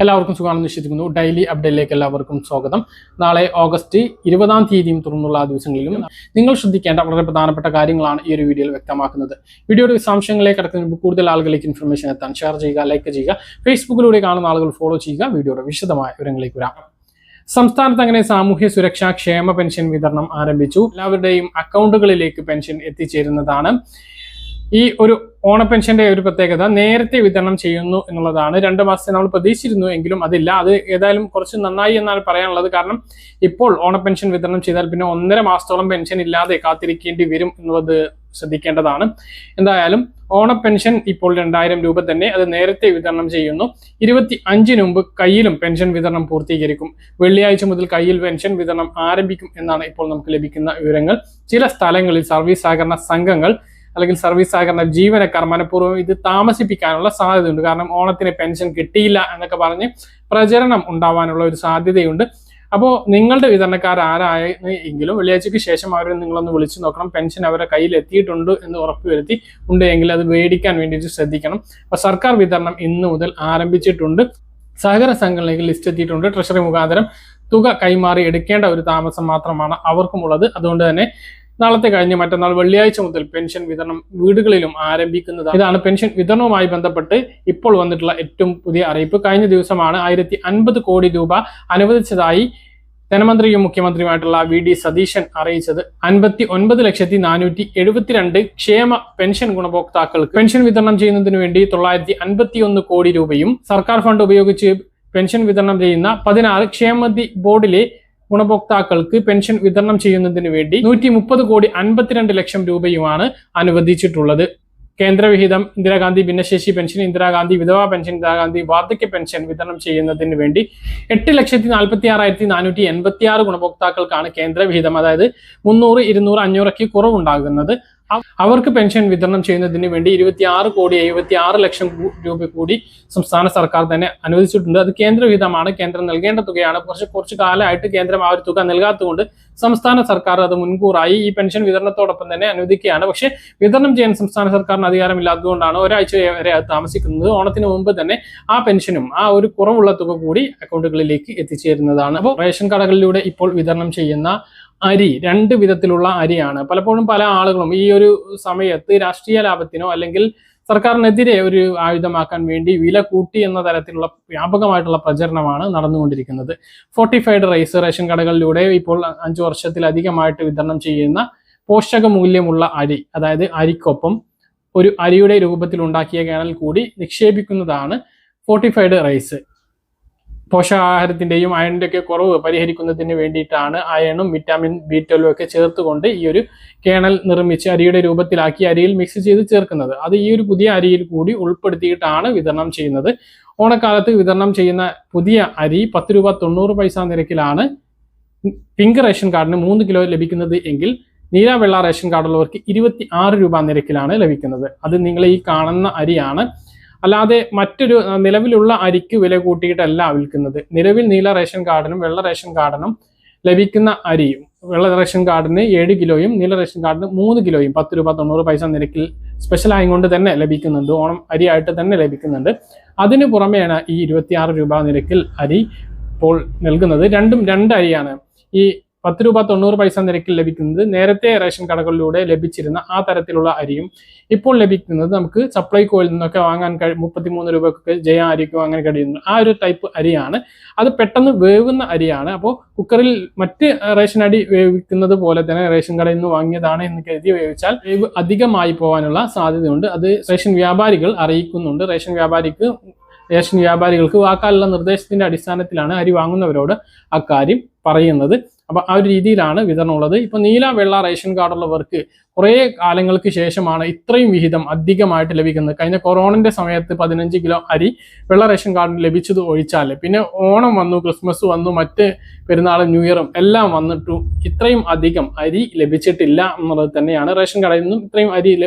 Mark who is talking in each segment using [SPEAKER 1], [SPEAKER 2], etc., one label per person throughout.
[SPEAKER 1] എല്ലാവർക്കും സുഖമാണെന്ന് വിശ്വസിക്കുന്നു. ഡെയിലി അപ്ഡേറ്റിലേക്ക് എല്ലാവർക്കും സ്വാഗതം. നാളെ ഓഗസ്റ്റ് 20-ാം തീയതിയും തുടർന്നുള്ള ദിവസങ്ങളിലും നിങ്ങൾ ശ്രദ്ധിക്കേണ്ട വളരെ പ്രധാനപ്പെട്ട കാര്യങ്ങളാണ് ഈ ഒരു വീഡിയോയിൽ വ്യക്തമാക്കുന്നത്. വീഡിയോയുടെ വിശദാംശങ്ങളിലേക്ക് കടക്കുന്നതിന് കൂടുതൽ ആളുകളിലേക്ക് ഇൻഫർമേഷൻ എത്താൻ ഷെയർ ചെയ്യുക, ലൈക്ക് ചെയ്യുക, ഫേസ്ബുക്കിലൂടെ കാണുന്ന ആളുകൾ ഫോളോ ചെയ്യുക. വീഡിയോയുടെ വിശദമായ വിവരങ്ങളിലേക്ക് വരാം. സംസ്ഥാനത്ത് അങ്ങനെ സാമൂഹ്യ സുരക്ഷാ ക്ഷേമ പെൻഷൻ വിതരണം ആരംഭിച്ചു. എല്ലാവരുടെയും അക്കൗണ്ടുകളിലേക്ക് പെൻഷൻ എത്തിച്ചേരുന്നതാണ്. ഈ ഒരു ഓണ പെൻഷന്റെ ഒരു പ്രത്യേകത നേരത്തെ വിതരണം ചെയ്യുന്നു എന്നുള്ളതാണ്. 2 മാസത്തെ നമ്മൾ പ്രതീക്ഷിച്ചിരുന്നു എങ്കിലും അതില്ല. അത് ഏതായാലും കുറച്ച് നന്നായി എന്നാണ് പറയാനുള്ളത്. കാരണം ഇപ്പോൾ ഓണ പെൻഷൻ വിതരണം ചെയ്താൽ പിന്നെ 1.5 മാസത്തോളം പെൻഷൻ ഇല്ലാതെ കാത്തിരിക്കേണ്ടി വരും എന്നുള്ളത് ശ്രദ്ധിക്കേണ്ടതാണ്. എന്തായാലും ഓണ പെൻഷൻ ഇപ്പോൾ 2000 രൂപ തന്നെ, അത് നേരത്തെ വിതരണം ചെയ്യുന്നു. 25 മുമ്പ് കയ്യിലും പെൻഷൻ വിതരണം പൂർത്തീകരിക്കും. വെള്ളിയാഴ്ച മുതൽ കയ്യിൽ പെൻഷൻ വിതരണം ആരംഭിക്കും എന്നാണ് ഇപ്പോൾ നമുക്ക് ലഭിക്കുന്ന വിവരങ്ങൾ. ചില സ്ഥലങ്ങളിൽ സർവീസ് സഹകരണ സംഘങ്ങൾ അല്ലെങ്കിൽ സർവീസ് സഹകരണ ജീവനക്കാർ മനഃപൂർവ്വം ഇത് താമസിപ്പിക്കാനുള്ള സാധ്യതയുണ്ട്. കാരണം ഓണത്തിന് പെൻഷൻ കിട്ടിയില്ല എന്നൊക്കെ പറഞ്ഞ് പ്രചരണം ഉണ്ടാവാനുള്ള ഒരു സാധ്യതയുണ്ട്. അപ്പോൾ നിങ്ങളുടെ വിതരണക്കാർ ആരായെങ്കിലും വെള്ളിയാഴ്ചയ്ക്ക് ശേഷം അവരെ നിങ്ങളൊന്ന് വിളിച്ചു നോക്കണം. പെൻഷൻ അവരുടെ കയ്യിൽ എത്തിയിട്ടുണ്ട് എന്ന് ഉറപ്പുവരുത്തി ഉണ്ടെങ്കിൽ അത് മേടിക്കാൻ വേണ്ടിയിട്ട് ശ്രദ്ധിക്കണം. അപ്പോൾ സർക്കാർ വിതരണം ഇന്ന് മുതൽ ആരംഭിച്ചിട്ടുണ്ട്. സഹകരണ സംഘങ്ങളിലേക്ക് ലിസ്റ്റ് എത്തിയിട്ടുണ്ട്. ട്രഷറി മുഖാന്തരം തുക കൈമാറി എടുക്കേണ്ട ഒരു താമസം മാത്രമാണ് അവർക്കുമുള്ളത്. അതുകൊണ്ട് തന്നെ നാളത്തെ കഴിഞ്ഞ് മറ്റന്നാൾ വെള്ളിയാഴ്ച മുതൽ പെൻഷൻ വിതരണം വീടുകളിലും ആരംഭിക്കുന്നതാണ്. ഇതാണ് പെൻഷൻ വിതരണവുമായി ബന്ധപ്പെട്ട് ഇപ്പോൾ വന്നിട്ടുള്ള ഏറ്റവും പുതിയ അറിയിപ്പ്. കഴിഞ്ഞ ദിവസമാണ് 1050 കോടി രൂപ അനുവദിച്ചതായി ധനമന്ത്രിയും മുഖ്യമന്ത്രിയുമായിട്ടുള്ള വി ഡി സതീശൻ അറിയിച്ചത്. 59,472 ക്ഷേമ പെൻഷൻ ഗുണഭോക്താക്കൾക്ക് പെൻഷൻ വിതരണം ചെയ്യുന്നതിന് വേണ്ടി 951 കോടി രൂപയും സർക്കാർ ഫണ്ട് ഉപയോഗിച്ച് പെൻഷൻ വിതരണം ചെയ്യുന്ന 16 ക്ഷേമനിധി ബോർഡിലെ ഗുണഭോക്താക്കൾക്ക് പെൻഷൻ വിതരണം ചെയ്യുന്നതിന് വേണ്ടി 130 കോടി 52 ലക്ഷം രൂപയുമാണ് അനുവദിച്ചിട്ടുള്ളത്. കേന്ദ്രവിഹിതം ഇന്ദിരാഗാന്ധി ഭിന്നശേഷി പെൻഷൻ, ഇന്ദിരാഗാന്ധി വിധവാ പെൻഷൻ, ഇന്ദിരാഗാന്ധി വാർദ്ധക്യ പെൻഷൻ വിതരണം ചെയ്യുന്നതിന് വേണ്ടി 8,46,486 ഗുണഭോക്താക്കൾക്കാണ് കേന്ദ്രവിഹിതം. അതായത് 300, 200, 500 കുറവുണ്ടാകുന്നത്. അവർക്ക് പെൻഷൻ വിതരണം ചെയ്യുന്നതിന് വേണ്ടി 26 കോടി 76 ലക്ഷം രൂപ കൂടി സംസ്ഥാന സർക്കാർ തന്നെ അനുവദിച്ചിട്ടുണ്ട്. അത് കേന്ദ്രവിഹിതമാണ്, കേന്ദ്രം നൽകേണ്ട തുകയാണ്. കുറച്ച് കാലമായിട്ട് കേന്ദ്രം ആ ഒരു തുക നൽകാത്തതുകൊണ്ട് സംസ്ഥാന സർക്കാർ അത് മുൻകൂറായി ഈ പെൻഷൻ വിതരണത്തോടൊപ്പം തന്നെ അനുവദിക്കുകയാണ്. പക്ഷേ വിതരണം ചെയ്യാൻ സംസ്ഥാന സർക്കാരിന് അധികാരമില്ലാത്തതുകൊണ്ടാണ് ഒരാഴ്ച വരെ അത് താമസിക്കുന്നത്. ഓണത്തിന് മുമ്പ് തന്നെ ആ പെൻഷനും ആ ഒരു കുറവുള്ള തുക കൂടി അക്കൗണ്ടുകളിലേക്ക് എത്തിച്ചേരുന്നതാണ്. അപ്പോൾ റേഷൻ കടകളിലൂടെ ഇപ്പോൾ വിതരണം ചെയ്യുന്ന അരി 2 വിധത്തിലുള്ള അരിയാണ്. പലപ്പോഴും പല ആളുകളും ഈ ഒരു സമയത്ത് രാഷ്ട്രീയ ലാഭത്തിനോ അല്ലെങ്കിൽ സർക്കാരിനെതിരെ ഒരു ആയുധമാക്കാൻ വേണ്ടി വില കൂട്ടി എന്ന തരത്തിലുള്ള വ്യാപകമായിട്ടുള്ള പ്രചരണമാണ് നടന്നുകൊണ്ടിരിക്കുന്നത്. ഫോർട്ടിഫൈഡ് റൈസ് റേഷൻ കടകളിലൂടെ ഇപ്പോൾ 5 വർഷത്തിലധികമായിട്ട് വിതരണം ചെയ്യുന്ന പോഷക മൂല്യമുള്ള അരി, അതായത് അരിക്കൊപ്പം ഒരു അരിയുടെ രൂപത്തിൽ ഉണ്ടാക്കിയ കേണൽ കൂടി നിക്ഷേപിക്കുന്നതാണ് ഫോർട്ടിഫൈഡ് റൈസ്. പോഷകാഹാരത്തിന്റെയും അയണിന്റെ ഒക്കെ കുറവ് പരിഹരിക്കുന്നതിന് വേണ്ടിയിട്ടാണ് അയണും വിറ്റാമിൻ B12 ഒക്കെ ചേർത്തുകൊണ്ട് ഈ ഒരു കേണൽ നിർമ്മിച്ച് അരിയുടെ രൂപത്തിലാക്കി അരിയിൽ മിക്സ് ചെയ്ത് ചേർക്കുന്നത്. അത് ഈ ഒരു പുതിയ അരിയിൽ കൂടി ഉൾപ്പെടുത്തിയിട്ടാണ് വിതരണം ചെയ്യുന്നത്. ഓണക്കാലത്ത് വിതരണം ചെയ്യുന്ന പുതിയ അരി 10 രൂപ 90 പൈസ നിരക്കിലാണ് പിങ്ക് റേഷൻ കാർഡിന് 3 കിലോ ലഭിക്കുന്നത് എങ്കിൽ നീല വെള്ള റേഷൻ കാർഡുള്ളവർക്ക് 26 രൂപ നിരക്കിലാണ് ലഭിക്കുന്നത്. അത് നിങ്ങൾ ഈ കാണുന്ന അരിയാണ്. അല്ലാതെ മറ്റൊരു നിലവിലുള്ള അരിക്ക് വില കൂട്ടിയിട്ടല്ല വിൽക്കുന്നത്. നിലവിൽ നീല റേഷൻ കാർഡിനും വെള്ള റേഷൻ കാർഡിനും ലഭിക്കുന്ന അരിയും, വെള്ള റേഷൻ കാർഡിന് 7 കിലോയും നീല റേഷൻ കാർഡിന് 3 കിലോയും 10 രൂപ 90 പൈസ നിരക്കിൽ സ്പെഷ്യൽ ആയതുകൊണ്ട് തന്നെ ലഭിക്കുന്നുണ്ട്. ഓണം അരിയായിട്ട് തന്നെ ലഭിക്കുന്നുണ്ട്. അതിന് പുറമെയാണ് ഈ 26 രൂപ നിരക്കിൽ അരി ഇപ്പോൾ നൽകുന്നത്. രണ്ടും 2 അരിയാണ്. ഈ 10 രൂപ 90 പൈസ നിരക്കിൽ ലഭിക്കുന്നത് നേരത്തെ റേഷൻ കടകളിലൂടെ ലഭിച്ചിരുന്ന ആ തരത്തിലുള്ള അരിയും ഇപ്പോൾ ലഭിക്കുന്നത് നമുക്ക് സപ്ലൈകോയിൽ നിന്നൊക്കെ വാങ്ങാൻ 33 രൂപക്കൊക്കെ ജയ അരിക്ക് വാങ്ങാൻ കഴിയുന്നു. ആ ഒരു ടൈപ്പ് അരിയാണ്. അത് പെട്ടെന്ന് വേവുന്ന അരിയാണ്. അപ്പോൾ കുക്കറിൽ മറ്റ് റേഷൻ അരി വേവിക്കുന്നത് പോലെ തന്നെ റേഷൻ കടയിൽ നിന്ന് വാങ്ങിയതാണ് എന്ന് കരുതി വേവിച്ചാൽ വേവ് അധികമായി പോകാനുള്ള സാധ്യതയുണ്ട്. അത് റേഷൻ വ്യാപാരികൾ അറിയിക്കുന്നുണ്ട്. റേഷൻ വ്യാപാരികൾക്ക് വാക്കാലുള്ള നിർദ്ദേശത്തിന്റെ അടിസ്ഥാനത്തിലാണ് അരി വാങ്ങുന്നവരോട് അക്കാര്യം പറയുന്നത്. അപ്പൊ ആ ഒരു രീതിയിലാണ് വിതരണം ഉള്ളത്. ഇപ്പൊ നീല വെള്ള റേഷൻ കാർഡുള്ളവർക്ക് കുറെ കാലങ്ങൾക്ക് ശേഷമാണ് ഇത്രയും വിഹിതം അധികമായിട്ട് ലഭിക്കുന്നത്. കഴിഞ്ഞ കൊറോണന്റെ സമയത്ത് 15 കിലോ അരി വെള്ള റേഷൻ കാർഡിന് ലഭിച്ചത് ഒഴിച്ചാൽ പിന്നെ ഓണം വന്നു, ക്രിസ്മസ് വന്നു, മറ്റ് പെരുന്നാളും ന്യൂ ഇയറും എല്ലാം വന്നിട്ടും ഇത്രയും അധികം അരി ലഭിച്ചിട്ടില്ല എന്നുള്ളത് തന്നെയാണ്. റേഷൻ കടയിൽ നിന്നും ഇത്രയും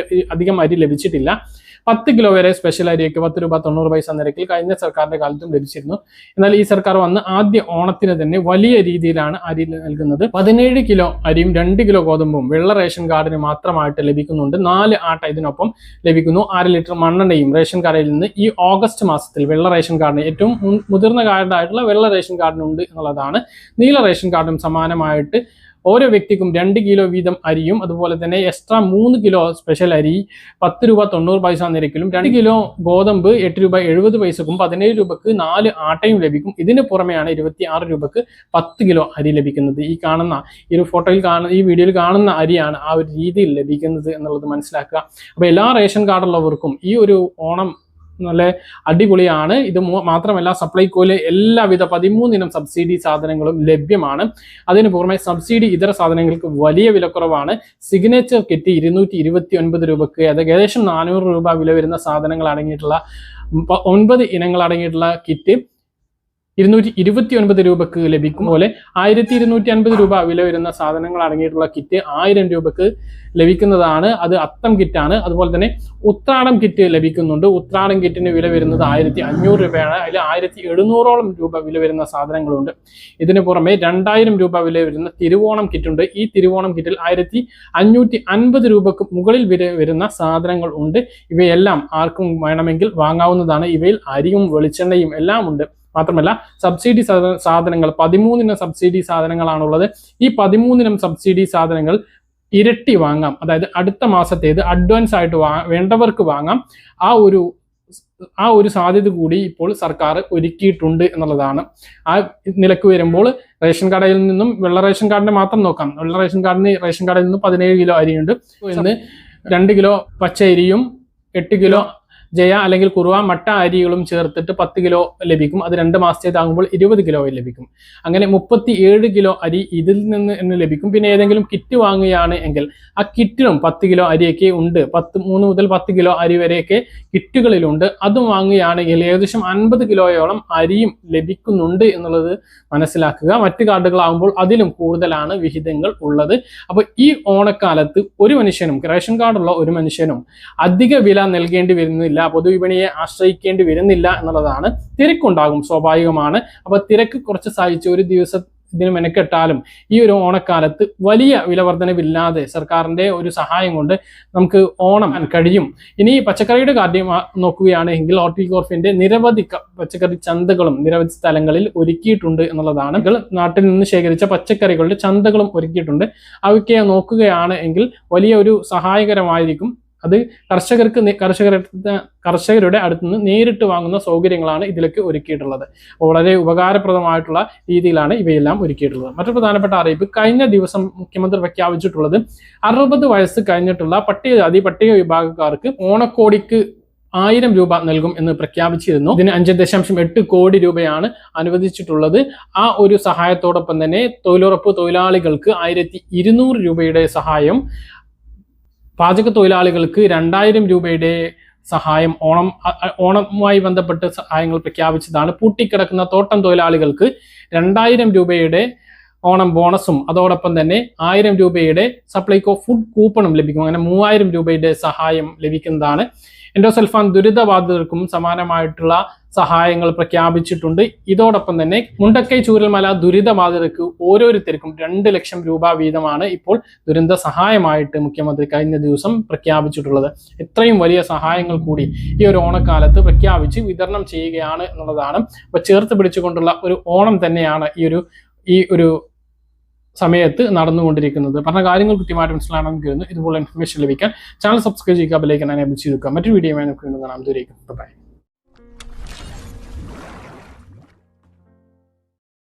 [SPEAKER 1] അധികം അരി ലഭിച്ചിട്ടില്ല. 10 കിലോ വരെ സ്പെഷ്യൽ അരിയൊക്കെ 10 രൂപ 90 പൈസ നിരക്കിൽ കഴിഞ്ഞ സർക്കാരിന്റെ കാലത്തും ലഭിച്ചിരുന്നു. എന്നാൽ ഈ സർക്കാർ വന്ന് ആദ്യ ഓണത്തിന് തന്നെ വലിയ രീതിയിലാണ് അരി നൽകുന്നത്. 17 കിലോ അരിയും 2 കിലോ ഗോതമ്പും വെള്ള റേഷൻ കാർഡിന് മാത്രമായിട്ട് ലഭിക്കുന്നുണ്ട്. 4 ആട്ട ഇതിനൊപ്പം ലഭിക്കുന്നു. 1/2 ലിറ്റർ മണ്ണെണ്ണയും റേഷൻ കടയിൽ നിന്ന് ഈ ഓഗസ്റ്റ് മാസത്തിൽ വെള്ള റേഷൻ കാർഡിന് ഏറ്റവും മുതിർന്ന കാർഡായിട്ടുള്ള വെള്ള റേഷൻ കാർഡിനുണ്ട് എന്നുള്ളതാണ്. നീല റേഷൻ കാർഡും സമാനമായിട്ട് ഓരോ വ്യക്തിക്കും 2 കിലോ വീതം അരിയും അതുപോലെ തന്നെ എക്സ്ട്രാ 3 കിലോ സ്പെഷ്യൽ അരി 10 രൂപ 90 പൈസ നിരക്കിലും 2 കിലോ ഗോതമ്പ് 8 രൂപ 70 പൈസക്കും 17 രൂപക്ക് 4 ആട്ടയും ലഭിക്കും. ഇതിന് പുറമെയാണ് 26 രൂപക്ക് 10 കിലോ അരി ലഭിക്കുന്നത്. ഈ ഒരു ഫോട്ടോയിൽ ഈ വീഡിയോയിൽ കാണുന്ന അരിയാണ് ആ ഒരു രീതിയിൽ ലഭിക്കുന്നത് എന്നുള്ളത് മനസ്സിലാക്കുക. അപ്പോൾ എല്ലാ റേഷൻ കാർഡുള്ളവർക്കും ഈ ഒരു ഓണം നല്ല അടിപൊളിയാണ്. ഇത് മാത്രമല്ല സപ്ലൈകോയിലെ എല്ലാവിധ 13 ഇനം സബ്സിഡി സാധനങ്ങളും ലഭ്യമാണ്. അതിന് പുറമെ സബ്സിഡി ഇതര സാധനങ്ങൾക്ക് വലിയ വിലക്കുറവാണ്. സിഗ്നേച്ചർ കിറ്റ് 229 രൂപക്ക് ഏകദേശം 400 രൂപ വില വരുന്ന സാധനങ്ങൾ അടങ്ങിയിട്ടുള്ള 9 ഇനങ്ങൾ അടങ്ങിയിട്ടുള്ള കിറ്റ് 229 രൂപക്ക് ലഭിക്കും. പോലെ 1250 രൂപ വില വരുന്ന സാധനങ്ങൾ അടങ്ങിയിട്ടുള്ള കിറ്റ് 1000 രൂപക്ക് ലഭിക്കുന്നതാണ്. അത് അത്തം കിറ്റാണ്. അതുപോലെ തന്നെ ഉത്രാടം കിറ്റ് ലഭിക്കുന്നുണ്ട്. ഉത്രാടം കിറ്റിന് വില വരുന്നത് 1500 രൂപയാണ്. അതിൽ 1700ഓളം രൂപ വില വരുന്ന സാധനങ്ങളുണ്ട്. ഇതിന് പുറമെ 2000 രൂപ വില വരുന്ന തിരുവോണം കിറ്റുണ്ട്. ഈ തിരുവോണം കിറ്റിൽ 1550 രൂപക്ക് മുകളിൽ വില വരുന്ന സാധനങ്ങൾ ഉണ്ട്. ഇവയെല്ലാം ആർക്കും വേണമെങ്കിൽ വാങ്ങാവുന്നതാണ്. ഇവയിൽ അരിയും വെളിച്ചെണ്ണയും എല്ലാം ഉണ്ട്. മാത്രമല്ല സബ്സിഡി സാധനങ്ങൾ 13 ഇനം സബ്സിഡി സാധനങ്ങളാണുള്ളത്. ഈ 13 ഇനം സബ്സിഡി സാധനങ്ങൾ ഇരട്ടി വാങ്ങാം. അതായത് അടുത്ത മാസത്തേത് അഡ്വാൻസ് ആയിട്ട് വേണ്ടവർക്ക് വാങ്ങാം. ആ ഒരു സാധ്യത കൂടി ഇപ്പോൾ സർക്കാർ ഒരുക്കിയിട്ടുണ്ട് എന്നുള്ളതാണ്. ആ നിലക്ക് വരുമ്പോൾ റേഷൻ കടയിൽ നിന്നും വെള്ള റേഷൻ കാർഡിനെ മാത്രം നോക്കാം. വെള്ള റേഷൻ കടയിൽ നിന്നും 17 കിലോ അരിയുണ്ട്. 2 കിലോ പച്ച അരിയും 8 കിലോ ജയ അല്ലെങ്കിൽ കുറുവ മട്ട അരികളും ചേർത്തിട്ട് 10 കിലോ ലഭിക്കും. അത് 2 മാസത്തേതാകുമ്പോൾ 20 കിലോ ലഭിക്കും. അങ്ങനെ 37 കിലോ അരി ഇതിൽ നിന്ന് ലഭിക്കും. പിന്നെ ഏതെങ്കിലും കിറ്റ് വാങ്ങുകയാണ് എങ്കിൽ ആ കിറ്റിലും 10 കിലോ അരിയൊക്കെ ഉണ്ട്. 3 മുതൽ 10 കിലോ അരി വരെയൊക്കെ കിറ്റുകളിലുണ്ട്. അതും വാങ്ങുകയാണെങ്കിൽ ഏകദേശം 50 കിലോയോളം അരിയും ലഭിക്കുന്നുണ്ട് എന്നുള്ളത് മനസ്സിലാക്കുക. മറ്റ് കാർഡുകളാകുമ്പോൾ അതിലും കൂടുതലാണ് വിഹിതങ്ങൾ ഉള്ളത്. അപ്പോൾ ഈ ഓണക്കാലത്ത് ഒരു മനുഷ്യനും റേഷൻ കാർഡുള്ള ഒരു മനുഷ്യനും അധിക വില നൽകേണ്ടി വരുന്നില്ല. പൊതുവിപണിയെ ആശ്രയിക്കേണ്ടി വരുന്നില്ല എന്നുള്ളതാണ്. തിരക്കുണ്ടാകും, സ്വാഭാവികമാണ്. അപ്പൊ തിരക്ക് കുറച്ച് സഹിച്ച് ഒരു ദിവസം ഇതിന് മെനക്കെട്ടാലും ഈ ഒരു ഓണക്കാലത്ത് വലിയ വിലവർധനവില്ലാതെ സർക്കാരിന്റെ ഒരു സഹായം കൊണ്ട് നമുക്ക് ഓണം കഴിയും. ഇനി പച്ചക്കറിയുടെ കാര്യം നോക്കുകയാണെങ്കിൽ ഹോർട്ടികോർപ്പിന്റെ നിരവധി പച്ചക്കറി ചന്തകളും നിരവധി സ്ഥലങ്ങളിൽ ഒരുക്കിയിട്ടുണ്ട് എന്നുള്ളതാണ്. നാട്ടിൽ നിന്ന് ശേഖരിച്ച പച്ചക്കറികളുടെ ചന്തകളും ഒരുക്കിയിട്ടുണ്ട്. അവയ്ക്ക് നോക്കുകയാണ് എങ്കിൽ വലിയ ഒരു സഹായകരമായിരിക്കും. അത് കർഷകരുടെ അടുത്ത് നിന്ന് നേരിട്ട് വാങ്ങുന്ന സൗകര്യങ്ങളാണ് ഇതിലേക്ക് ഒരുക്കിയിട്ടുള്ളത്. വളരെ ഉപകാരപ്രദമായിട്ടുള്ള രീതിയിലാണ് ഇവയെല്ലാം ഒരുക്കിയിട്ടുള്ളത്. മറ്റൊരു പ്രധാനപ്പെട്ട അറിയിപ്പ്, കഴിഞ്ഞ ദിവസം മുഖ്യമന്ത്രി പ്രഖ്യാപിച്ചിട്ടുള്ളത് 60 വയസ്സ് കഴിഞ്ഞിട്ടുള്ള പട്ടിക വിഭാഗക്കാർക്ക് ഓണക്കോടിക്ക് 1000 രൂപ നൽകും എന്ന് പ്രഖ്യാപിച്ചിരുന്നു. ഇതിന് 5.8 കോടി രൂപയാണ് അനുവദിച്ചിട്ടുള്ളത്. ആ ഒരു സഹായത്തോടൊപ്പം തന്നെ തൊഴിലുറപ്പ് തൊഴിലാളികൾക്ക് 1200 രൂപയുടെ സഹായം, പാചക തൊഴിലാളികൾക്ക് 2000 രൂപയുടെ സഹായം ഓണവുമായി ബന്ധപ്പെട്ട് സഹായങ്ങൾ പ്രഖ്യാപിച്ചതാണ്. പൂട്ടിക്കിടക്കുന്ന തോട്ടം തൊഴിലാളികൾക്ക് 2000 രൂപയുടെ ഓണം ബോണസും അതോടൊപ്പം തന്നെ 1000 രൂപയുടെ സപ്ലൈകോ ഫുഡ് കൂപ്പണും ലഭിക്കും. അങ്ങനെ 3000 രൂപയുടെ സഹായം ലഭിക്കുന്നതാണ്. എൻഡോസൾഫാൻ ദുരിതബാധിതർക്കും സമാനമായിട്ടുള്ള സഹായങ്ങൾ പ്രഖ്യാപിച്ചിട്ടുണ്ട്. ഇതോടൊപ്പം തന്നെ മുണ്ടക്കൈ ചൂരൽമല ദുരിതബാധിതർക്ക് ഓരോരുത്തർക്കും 2 ലക്ഷം രൂപ വീതമാണ് ഇപ്പോൾ ദുരന്ത സഹായമായിട്ട് മുഖ്യമന്ത്രി കഴിഞ്ഞ ദിവസം പ്രഖ്യാപിച്ചിട്ടുള്ളത്. ഇത്രയും വലിയ സഹായങ്ങൾ കൂടി ഈ ഒരു ഓണക്കാലത്ത് പ്രഖ്യാപിച്ച് വിതരണം ചെയ്യുകയാണ് എന്നുള്ളതാണ്. അപ്പൊ ചേർത്ത് പിടിച്ചുകൊണ്ടുള്ള ഒരു ഓണം തന്നെയാണ് ഈ ഒരു സമയത്ത് നടന്നുകൊണ്ടിരിക്കുന്നത്. പറഞ്ഞ കാര്യങ്ങൾ കൃത്യമായിട്ട് മനസ്സിലാണെന്ന് കരുതുന്നു. ഇതുപോലെ ഇൻഫർമേഷൻ ലഭിക്കാൻ ചാനൽ സബ്സ്ക്രൈബ് ചെയ്യുക, ബെൽ ഐക്കൺ എനേബിൾ ചെയ്ത് വെക്കുക. മറ്റൊരു വീഡിയോ നമുക്ക് കാണാം. ദൂരേക്കും ബൈ.